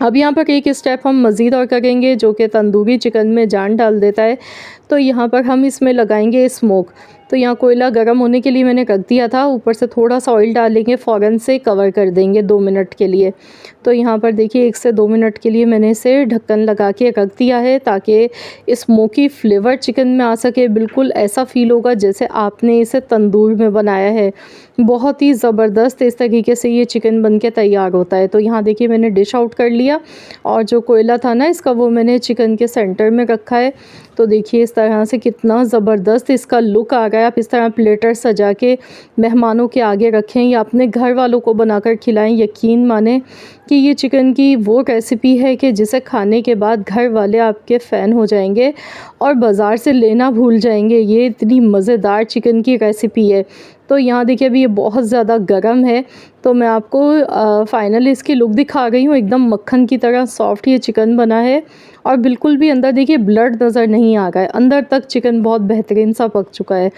अब यहाँ पर एक स्टेप हम मज़ीद और करेंगे जो कि तंदूरी चिकन में जान डाल देता है। तो यहाँ पर हम इसमें लगाएंगे स्मोक। तो यहाँ कोयला गर्म होने के लिए मैंने रख दिया था, ऊपर से थोड़ा सा ऑयल डालेंगे, फ़ौरन से कवर कर देंगे 2 मिनट के लिए। तो यहाँ पर देखिए 1 से 2 मिनट के लिए मैंने इसे ढक्कन लगा के रख दिया है ताकि स्मोकी फ्लेवर चिकन में आ सके। बिल्कुल ऐसा फ़ील होगा जैसे आपने इसे तंदूर में बनाया है। बहुत ही ज़बरदस्त इस तरीके से ये चिकन बन के तैयार होता है। तो यहाँ देखिए मैंने डिश आउट कर लिया और जो कोयला था ना इसका, वो मैंने चिकन के सेंटर में रखा है। तो देखिए इस तरह से कितना ज़बरदस्त इसका लुक आ गया। आप इस तरह प्लेटर सजा के मेहमानों के आगे रखें या अपने घर वालों को बनाकर खिलाएं। यकीन माने कि ये चिकन की वो रेसिपी है कि जिसे खाने के बाद घर वाले आपके फ़ैन हो जाएंगे और बाज़ार से लेना भूल जाएंगे। ये इतनी मज़ेदार चिकन की रेसिपी है। तो यहाँ देखिए अभी ये बहुत ज़्यादा गर्म है, तो मैं आपको फाइनली इसकी लुक दिखा रही हूँ। एकदम मक्खन की तरह सॉफ्ट ये चिकन बना है और बिल्कुल भी अंदर देखिए ब्लड नज़र नहीं आ रहा है। अंदर तक चिकन बहुत बेहतरीन सा पक चुका है।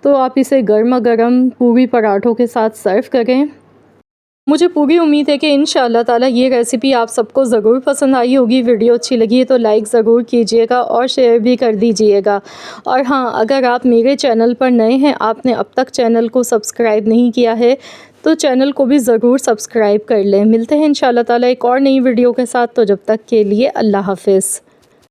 तो आप इसे गर्मा गर्म पूरी पराठों के साथ सर्व करें। मुझे पूरी उम्मीद है कि इंशाअल्लाह ताला ये रेसिपी आप सबको ज़रूर पसंद आई होगी। वीडियो अच्छी लगी है तो लाइक ज़रूर कीजिएगा और शेयर भी कर दीजिएगा। और हाँ, अगर आप मेरे चैनल पर नए हैं, आपने अब तक चैनल को सब्सक्राइब नहीं किया है, तो चैनल को भी ज़रूर सब्सक्राइब कर लें। मिलते हैं इंशाअल्लाह ताला एक और नई वीडियो के साथ। तो जब तक के लिए अल्लाह हाफ़िज़।